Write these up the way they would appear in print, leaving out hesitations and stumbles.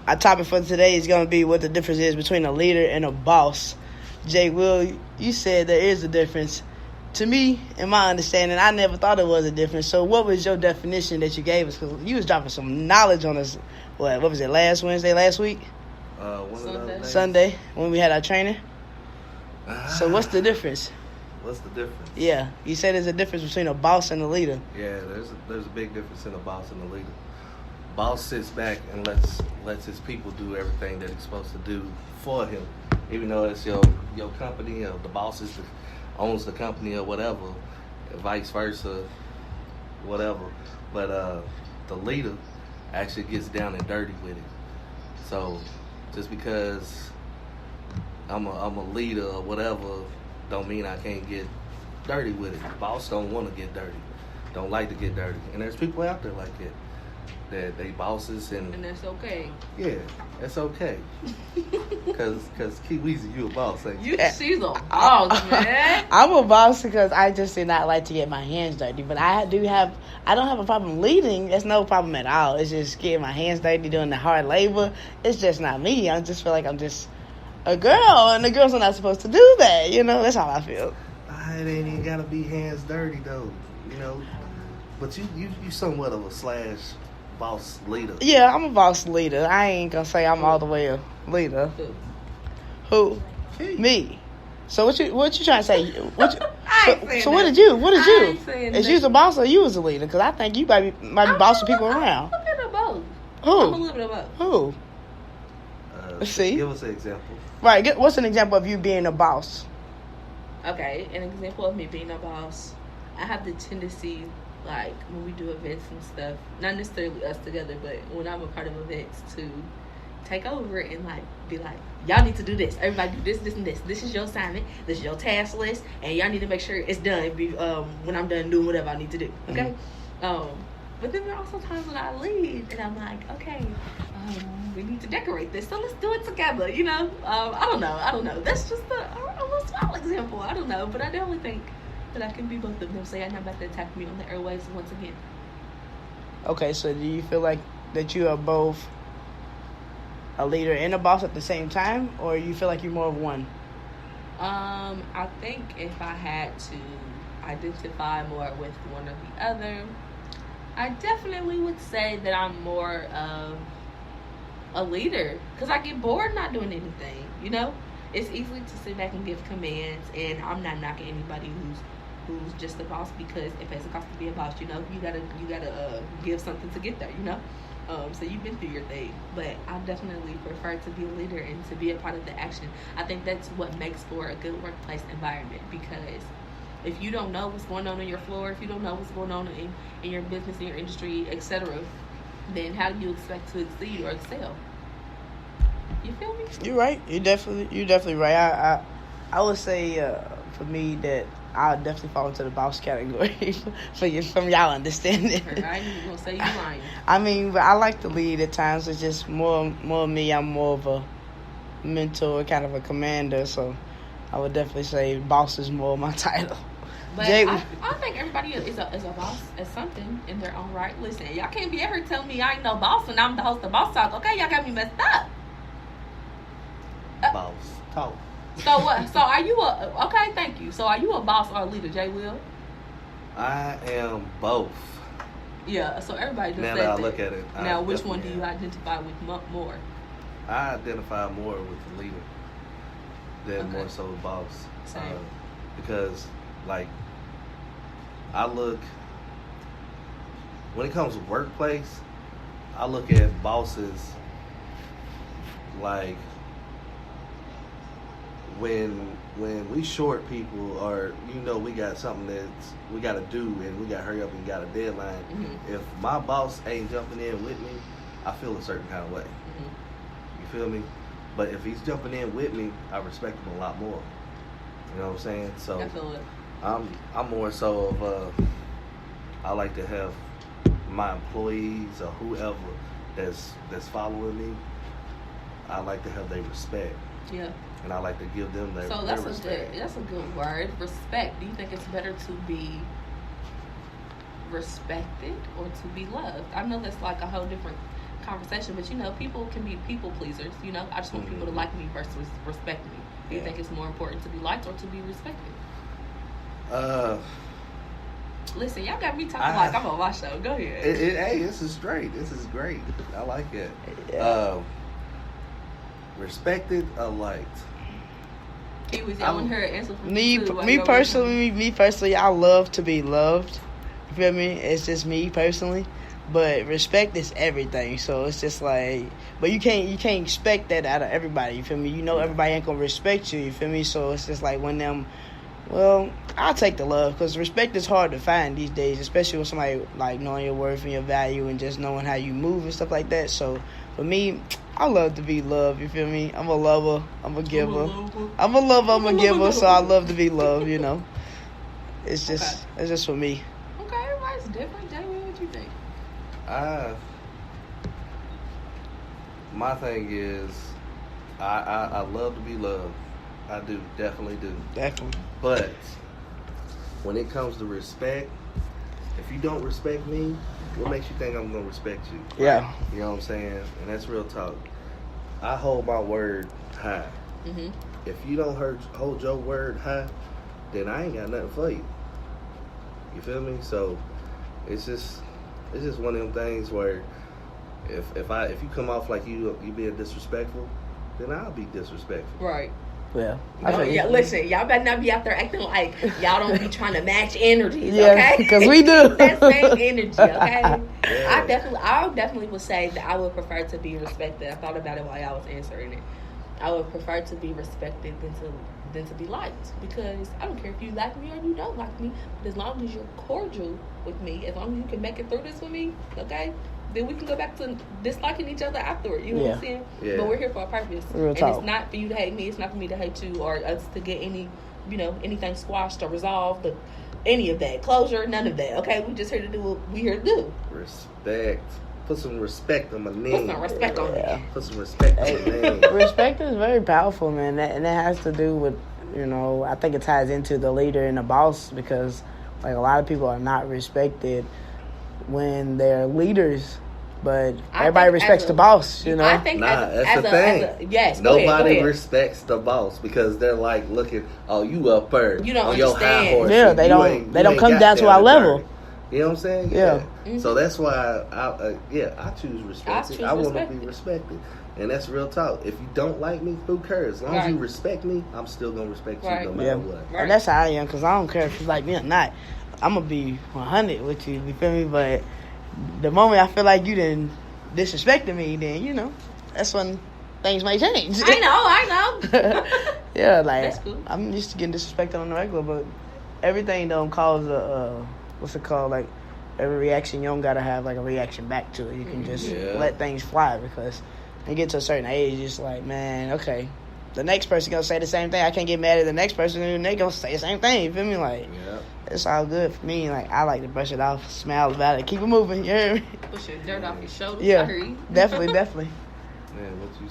our topic for today is going to be what the difference is between a leader and a boss. Jay Will, you said there is a difference. To me, in my understanding, I never thought there was a difference. So what was your definition that you gave us? Because you was dropping some knowledge on us, what was it, last week? Sunday, when we had our training. So what's the difference? What's the difference? Yeah, you said there's a difference between a boss and a leader. Yeah, there's a big difference in a boss and a leader. Boss sits back and lets his people do everything that he's supposed to do for him, even though it's your company or the boss owns the company or whatever, vice versa, whatever. But the leader actually gets down and dirty with it. So just because I'm a leader or whatever, don't mean I can't get dirty with it. Boss don't want to get dirty, don't like to get dirty, and there's people out there like that. That they bosses and that's okay. Yeah, that's okay. Cause Kiwizi, you a boss, ain't you? She's a boss, man. I'm a boss because I just did not like to get my hands dirty. But I don't have a problem leading. That's no problem at all. It's just getting my hands dirty, doing the hard labor. It's just not me. I just feel like I'm just a girl, and the girls are not supposed to do that. That's how I feel. It ain't even gotta be hands dirty though. But you somewhat of a / boss leader. Yeah, I'm a boss leader. I ain't gonna say I'm all the way a leader. Who? Me. So what you trying to say? So what did you? Is you the boss or you was a leader? Because I think you might be bossing people around. I'm a little bit of both. Who? I'm a little bit of both. Who? See. Give us an example. Right. What's an example of you being a boss? Okay, an example of me being a boss. I have the tendency, like, when we do events and stuff, not necessarily us together, but when I'm a part of events, to take over and, like, be like, y'all need to do this. Everybody do this, this, and this. This is your assignment. This is your task list. And y'all need to make sure it's done when I'm done doing whatever I need to do. Okay? Mm-hmm. But then there are also times when I lead and I'm like, okay, we need to decorate this, so let's do it together, I don't know. That's just a little small example. I don't know. But I definitely think that I can be both of them, so you're not about to attack me on the airwaves once again. Okay, so do you feel like that you are both a leader and a boss at the same time, or you feel like you're more of one? I think if I had to identify more with one or the other, I definitely would say that I'm more of a leader, because I get bored not doing anything, It's easy to sit back and give commands, and I'm not knocking anybody who's just a boss, because it pays a cost to be a boss, you gotta give something to get there, so you've been through your thing. But I definitely prefer to be a leader and to be a part of the action. I think that's what makes for a good workplace environment, because if you don't know what's going on your floor, if you don't know what's going on in your business, in your industry, etc., then how do you expect to exceed or excel? You feel me? You're right. You're definitely right. I would say for me that I'll definitely fall into the boss category from y'all understanding. I ain't gonna say you lying. I mean, but I like to lead at times. It's just more me. I'm more of a mentor, kind of a commander. So I would definitely say boss is more my title. But I think everybody is a boss at something in their own right. Listen, y'all can't be ever telling me I ain't no boss and I'm the host of Boss Talk. Okay, y'all got me messed up. Boss talk. So what? So are you okay? Thank you. So are you a boss or a leader, Jay Will? I am both. Yeah. So everybody just now said that that. I look at it. Now, which one do you identify with more? I identify more with the leader than more so the boss. Same. Because, like, I look, when it comes to workplace, I look at bosses like when we short people, or we got something that we got to do and we got to hurry up and got a deadline. Mm-hmm. If my boss ain't jumping in with me, I feel a certain kind of way. Mm-hmm. You feel me? But if he's jumping in with me, I respect him a lot more. You know what I'm saying? So I feel it. I'm more so of I like to have my employees or whoever that's following me, I like to have their respect. Yeah. And I like to give them their So their respect. that's a good word. Respect. Do you think it's better to be respected or to be loved? I know that's like a whole different conversation, but people can be people pleasers. I just want people to like me versus respect me. Do you think it's more important to be liked or to be respected? Listen, y'all got me talking like I'm on my show. Go ahead. Hey, this is great. I like it. Yeah. Respected or liked? He was yelling her answer from me personally, I love to be loved. You feel me? It's just me personally. But respect is everything. So it's just like, but you can't expect that out of everybody. You feel me? Everybody ain't gonna respect you. You feel me? So it's just like well, I'll take the love because respect is hard to find these days, especially with somebody like knowing your worth and your value and just knowing how you move and stuff like that. So for me, I love to be loved. You feel me? I'm a lover. I'm a giver. I'm a lover. I'm a giver. So I love to be loved. It's just for me. Okay, everybody's different. Jamie, what you think? My thing is, I love to be loved. I do, definitely do. Definitely. But when it comes to respect, if you don't respect me, what makes you think I'm gonna respect you? Yeah. You know what I'm saying? And that's real talk. I hold my word high. Mm-hmm. If you don't hold your word high, then I ain't got nothing for you. You feel me? So it's just one of them things where if you come off like you being disrespectful, then I'll be disrespectful. Right. Yeah. Listen, y'all better not be out there acting like y'all don't be trying to match energies, yeah, okay? Because we do. That same energy, okay? Yeah. I definitely would say that I would prefer to be respected. I thought about it while I was answering it. I would prefer to be respected than to be liked, because I don't care if you like me or you don't like me, but as long as you're cordial with me, as long as you can make it through this with me, okay? Then we can go back to disliking each other afterward. You know what I'm saying? Yeah. But we're here for a purpose. Real and talk. It's not for you to hate me. It's not for me to hate you or us to get anything squashed or resolved or any of that. Closure, none of that. Okay? We just here to do what we here to do. Respect. Put some respect on my name. Put some respect on me. Put some respect on my name. Respect is very powerful, man. And that has to do with, I think it ties into the leader and the boss, because like a lot of people are not respected when they're leaders, but everybody respects the boss, I think that's the thing. Yes, nobody respects the boss because they're like looking, oh, you up first. You don't on your understand. high horse. Yeah, they don't come down to our level. You know what I'm saying? Yeah. Mm-hmm. So that's why I choose respect. I want to be respected. And that's real talk. If you don't like me, who cares? As long as you respect me, I'm still going to respect you no matter what. Right. And that's how I am, because I don't care if you like me or not. I'm going to be 100 with you feel me? But the moment I feel like you done disrespected me, then, that's when things may change. I know. Yeah, like, that's cool. I'm used to getting disrespected on the regular, but everything don't cause what's it called? Like, every reaction, you don't got to have, like, a reaction back to it. You can just let things fly, because when you get to a certain age, it's like, man, okay, the next person going to say the same thing. I can't get mad at the next person, and they going to say the same thing. You feel me? Like, it's all good for me. Like, I like to brush it off, smile about it, keep it moving. You hear me? Push your dirt off your shoulders. Yeah, I hear you. definitely. Man, what you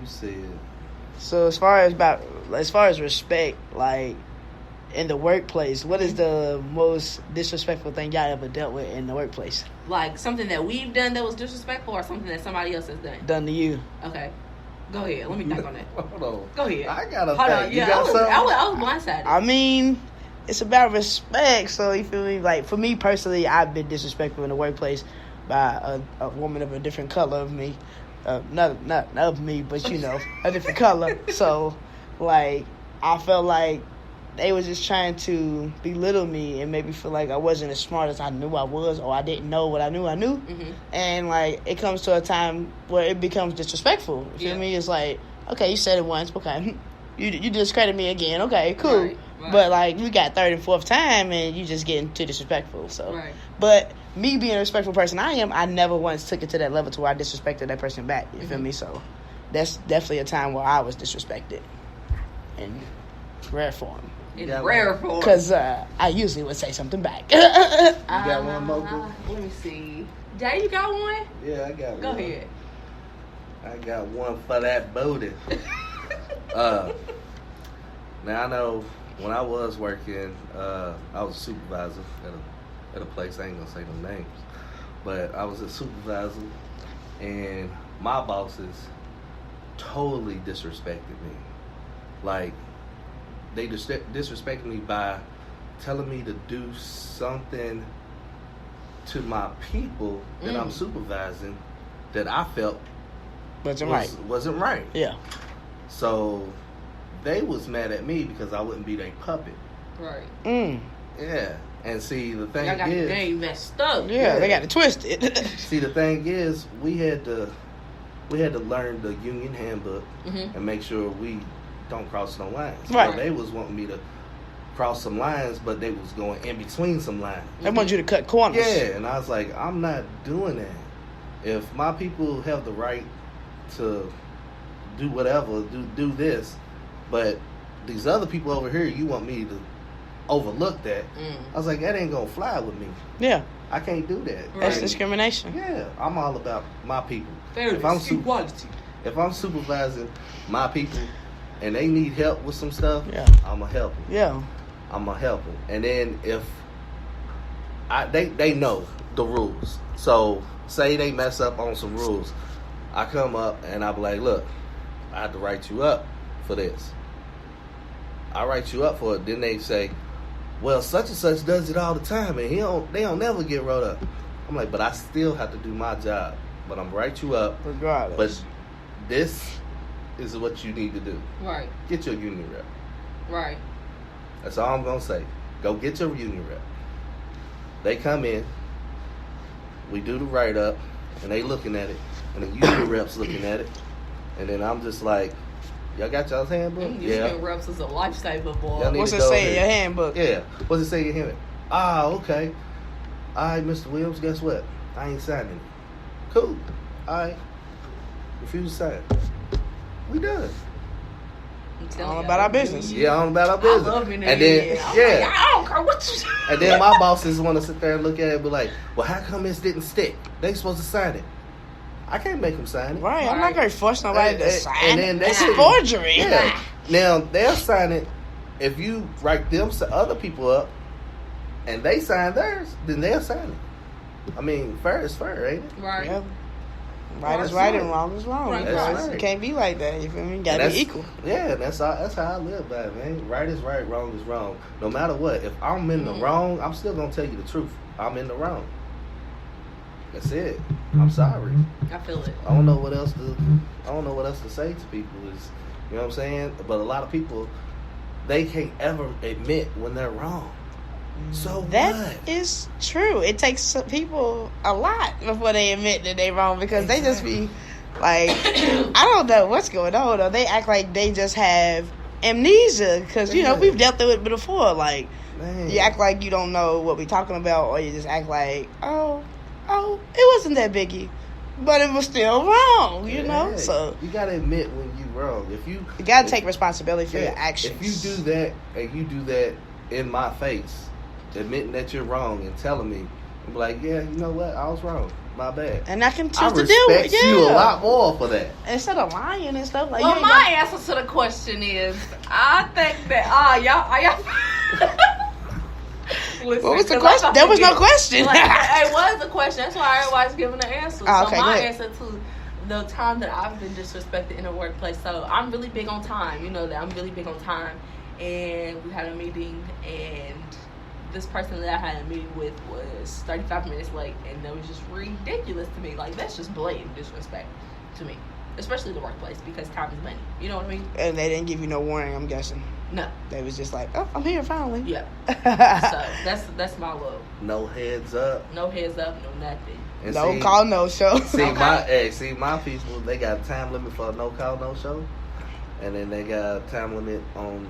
said. So as far as respect, like in the workplace, what is the most disrespectful thing y'all ever dealt with in the workplace? Like something that we've done that was disrespectful, or something that somebody else has done? Done to you? Okay, go ahead. Let me think on that. Hold on. Go ahead. I got a Hold thing. on. You Yeah, got something? I was blindsided. I mean, it's about respect. So you feel me? Like for me personally, I've been disrespectful in the workplace by a woman of a different color of me. Not of me, but a different color. So, like, I felt like they was just trying to belittle me and make me feel like I wasn't as smart as I knew I was, or I didn't know what I knew. Mm-hmm. And like, it comes to a time where it becomes disrespectful. You feel me? It's like, okay, you said it once, okay, you discredit me again, okay, cool. Right. But like, we got third and fourth time, and you just getting too disrespectful. So, right. But me being a respectful person I never once took it to that level to where I disrespected that person back. You feel me? So that's definitely a time where I was disrespected in rare form. In rare form. Because I usually would say something back. You got one more? Let me see. Jay, you got one? Yeah, I got one. Go ahead. I got one for that booty. Now I know when I was working, I was a supervisor at a at a place. I ain't gonna say no names, but I was a supervisor, and my bosses totally disrespected me. Like, they disrespected me by telling me to do something to my people that I'm supervising that I felt wasn't right. Yeah. So they was mad at me because I wouldn't be their puppet. Right. Yeah. And see, the thing Y'all got the game messed up. Yeah, they got it twisted. See, the thing is, we had to learn the union handbook and make sure we don't cross no lines. Right. So they was wanting me to cross some lines, but they was going in between some lines. They want you to cut corners. Yeah, and I was like, I'm not doing that. If my people have the right to do whatever, do this, but these other people over here, you want me to overlook that. I was like, that ain't gonna fly with me. Yeah. I can't do that. Right. That's discrimination. Yeah, I'm all about my people. Fairness, equality. If I'm supervising my people and they need help with some stuff, Yeah. I'm gonna help them. Yeah. I'm gonna help them. And then if they know the rules, so say they mess up on some rules, I come up and I be like, look, I have to write you up for this. I write you up for it. Then they say, well, such and such does it all the time, and they don't never get wrote up. I'm like, but I still have to do my job. But I'm write you up. Regardless. But this is what you need to do. Right. Get your union rep. Right. That's all I'm gonna say. Go get your union rep. They come in, we do the write up, and they looking at it, and the union reps looking at it, and then I'm just like, y'all got y'all's handbook? Union reps is a lifesaver, boy. Y'all need What's to it go say in ahead. your handbook? Yeah. What's it say in your handbook? Ah, okay. All right, Mr. Williams, guess what? I ain't signing it. Cool. All right. Refuse to sign. We done. All about our business. Yeah, on about our business. I love being and then, yeah. I don't care what you And then my bosses want to sit there and look at it and be like, well, how come this didn't stick? They supposed to sign it. I can't make them sign it. Right. I'm not going to force nobody to sign. And then It's they- forgery. Yeah. Now, they'll sign it. If you write them other people up and they sign theirs, then they'll sign it. I mean, fair is fair, ain't it? Right. Yeah. Right is right and wrong is wrong. Right, You know, right. It can't be like that. You feel me? You got to And be equal. Yeah, that's how I live by it, man. Right is right, wrong is wrong. No matter what, if I'm in the wrong, I'm still gonna tell you the truth. I'm in the wrong. That's it. I'm sorry. I feel it. I don't know what else to say to people. Is you know what I'm saying? But a lot of people, they can't ever admit when they're wrong. So That what? is true. It takes some people a lot before they admit that they wrong because they just be like, I don't know what's going on. Or they act like they just have amnesia because, you know, we've dealt with it before. Like, Man. you act like you don't know what we're talking about or you just act like, oh, it wasn't that biggie. But it was still wrong, you know? Yeah. So you gotta admit when you're wrong. If you got to take responsibility for your actions. If you do that and you do that in my face, admitting that you're wrong and telling me, I'm like, yeah, you know what? I was wrong. My bad. And I can I choose to deal with respect you a lot more for that. Instead of lying and stuff like Well, you my answer to the question is, I think that y'all. Listen, What was the 'cause question? I'm There was no gonna question. Like, it was a question. That's why everybody's giving an answer. Oh, okay, so go my ahead. answer to the time that I've been disrespected in the workplace. So I'm really big on time. You know that I'm really big on time. And we had a meeting, and this person that I had a meeting with was 35 minutes late, and that was just ridiculous to me. Like, that's just blatant disrespect to me, especially the workplace, because time is money. You know what I mean? And they didn't give you no warning, I'm guessing. No. They was just like, oh, I'm here finally. Yeah. So that's my love. No heads up. No heads up, no nothing. And No see- call, no show. See my people, they got a time limit for a no call, no show. And then they got a time limit on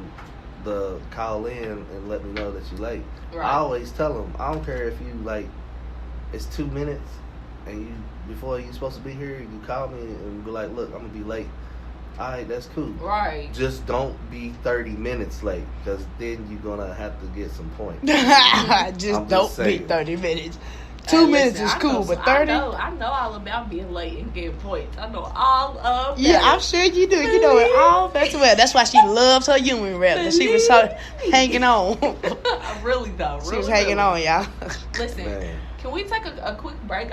the call in and let me know that you late. Right. I always tell them, I don't care if you like, it's 2 minutes and you before you supposed to be here, you call me and be like, look, I'm gonna be late. All right, that's cool. Right. Just don't be 30 minutes late, because then you're gonna have to get some points. just I'm don't just be saying. 30 minutes. Hey, 2 minutes listen, is I cool, know- but 30? I know all about being late and getting points. I know all of that. Yeah, I'm sure you do. You know it all very well. That's why she loves her union rep. Because she was so hanging on. Really though. She was hanging on, y'all. Listen, Man. can we take a quick break?